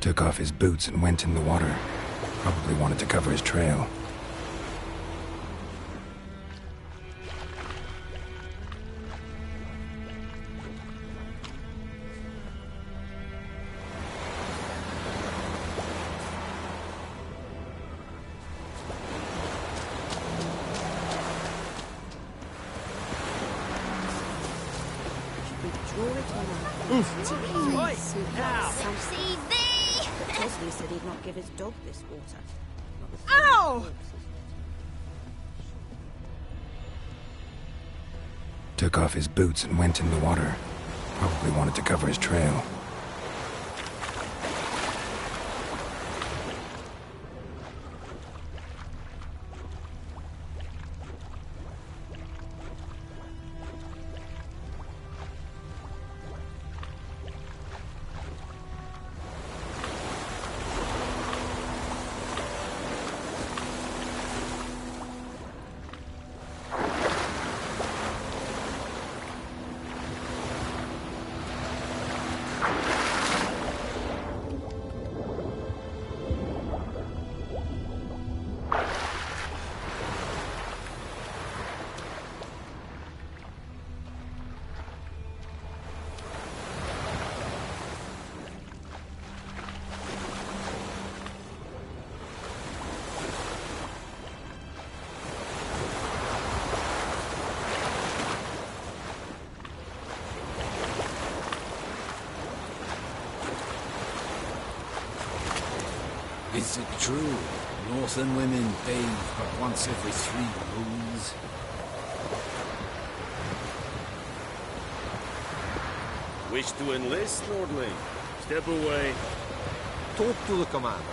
Took off his boots and went in the water. Probably wanted to cover his trail. Right, now. See thee! Chesley said he'd not give his dog this water. Ow! Took off his boots and went in the water. Probably wanted to cover his trail. Is it true? Northern women bathe but once every 3 moons? Wish to enlist, Lordling? Step away. Talk to the commander.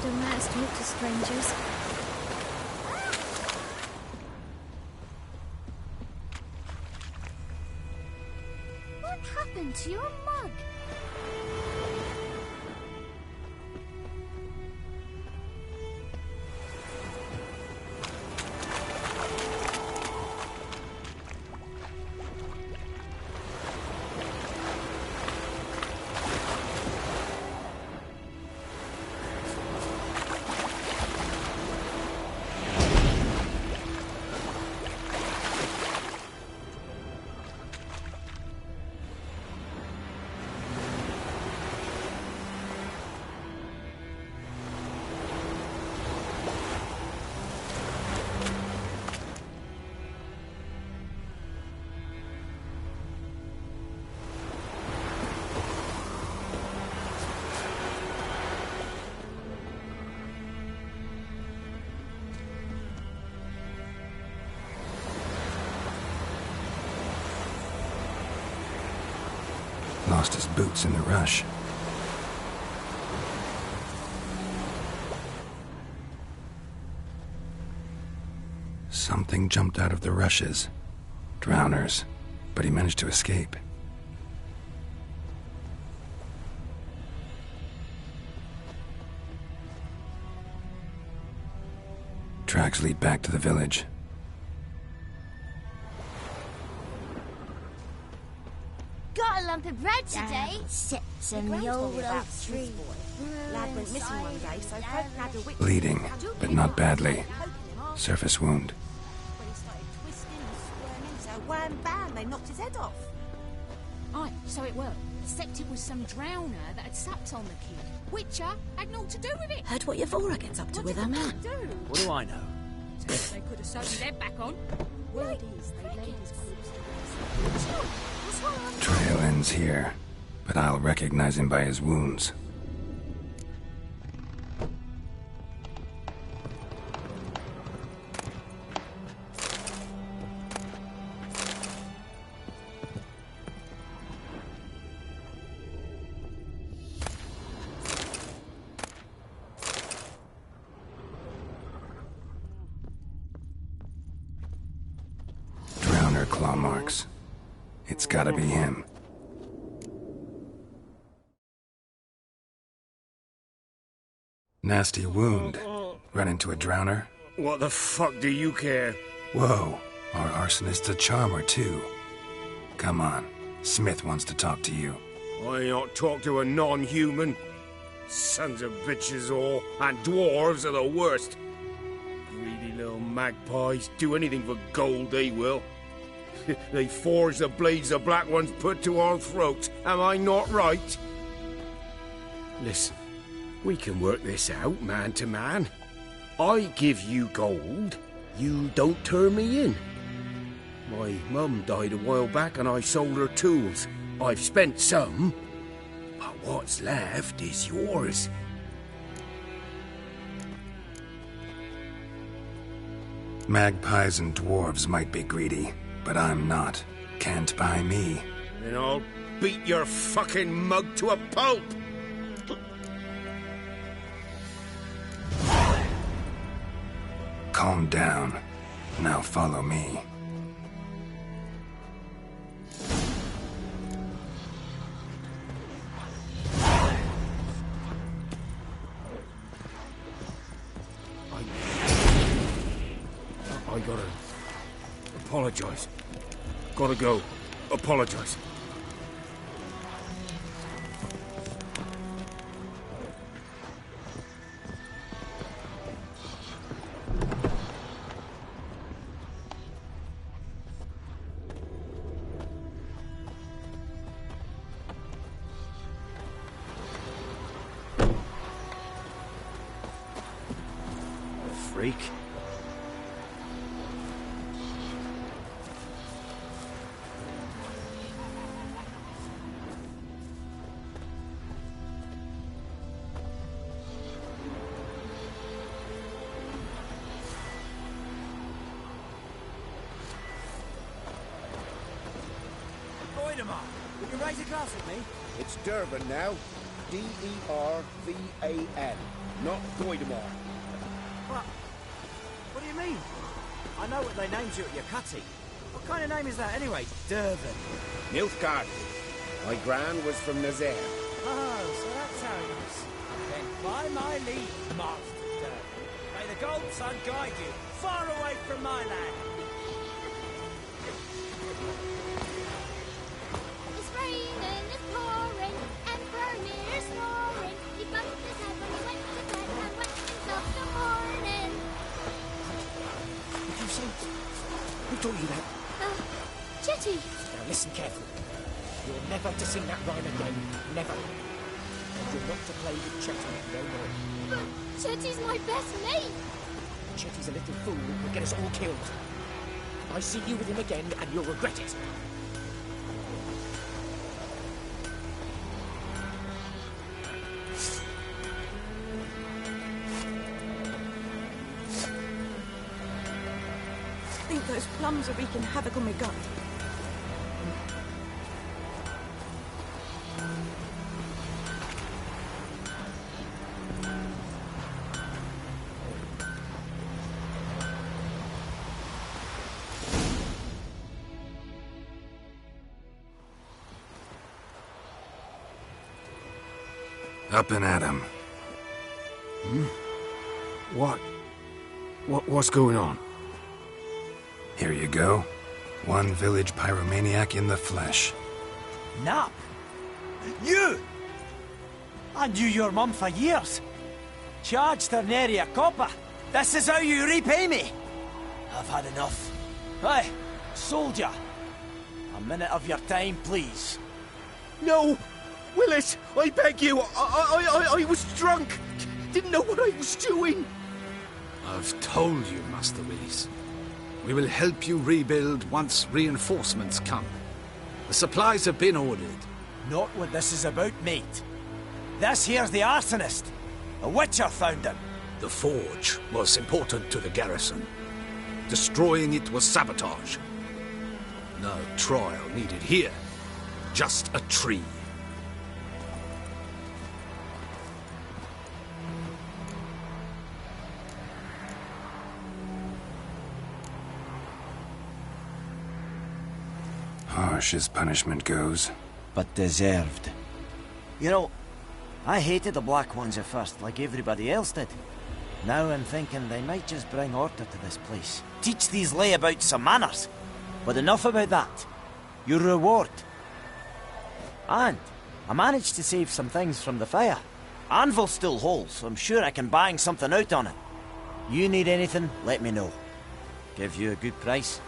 Don't let us talk to strangers. What happened to your mug? Lost his boots in the rush. Something jumped out of the rushes. Drowners. But he managed to escape. Tracks lead back to the village. Got a lump of bread today. Sits in the old oak tree. Lad went missing one day, so Folk had a witch. Bleeding, but not badly. Surface wound. When he started twisting and squirming, so wham bam, they knocked his head off. Aye, so it were. Except it was some drowner that had supped on the kid. Witcher had naught to do with it. Heard what Yvonne gets up to with her man. What do I know? They could have sewn his head back on. Word is, they laid his corpse to rest. What's wrong? Trail ends here, but I'll recognize him by his wounds. It's gotta be him. Nasty wound. Run into a drowner? What the fuck do you care? Whoa, our arsonist's a charmer too. Come on, Smith wants to talk to you. I ain't not talk to a non-human. Sons of bitches all, and dwarves are the worst. Greedy little magpies, do anything for gold, they will. They forge the blades the black ones put to our throats, am I not right? Listen, we can work this out, man to man. I give you gold, you don't turn me in. My mum died a while back and I sold her tools. I've spent some, but what's left is yours. Magpies and dwarves might be greedy, but I'm not. Can't buy me. Then I'll beat your fucking mug to a pulp! Calm down. Now follow me. I gotta apologize. Gotta go. Apologize. Freak. Would you raise a glass with me? It's Durban now. D-E-R-V-A-N. Not Goidemar. What do you mean? I know what they named you at your cutty. What kind of name is that anyway? Durban. Nilfgaard. My gran was from Nazaire. Oh, so that's how it is. Then by my leave, Master Durban, may the Gold Sun guide you far away from my land. It's raining, it's pouring, and Vermeer's snoring. He bumped his head when he went to bed and went himself the morning. Did you say? Who taught you that? Chetty. Now listen carefully. You're never to sing that rhyme again. Never. And you're not to play with Chetty no more. But Chetty's my best mate. Chetty's a little fool who will get us all killed. I see you with him again and you'll regret it. I think those plums are wreaking havoc on my gut. Up and at 'em. What's going on? Here you go. One village pyromaniac in the flesh. Nap? You! I knew your mum for years. Charged her nary a copper. This is how you repay me. I've had enough. Hey, soldier. A minute of your time, please. No! Willis, I beg you, I was drunk. Didn't know what I was doing. I've told you, Master Willis. We will help you rebuild once reinforcements come. The supplies have been ordered. Not what this is about, mate. This here's the arsonist. A witcher found him. The forge was important to the garrison. Destroying it was sabotage. No trial needed here. Just a tree. Hard harsh as punishment goes. But deserved. You know, I hated the Black Ones at first, like everybody else did. Now I'm thinking they might just bring order to this place. Teach these layabouts some manners. But enough about that. Your reward. And I managed to save some things from the fire. Anvil's still whole, so I'm sure I can bang something out on it. You need anything, let me know. Give you a good price.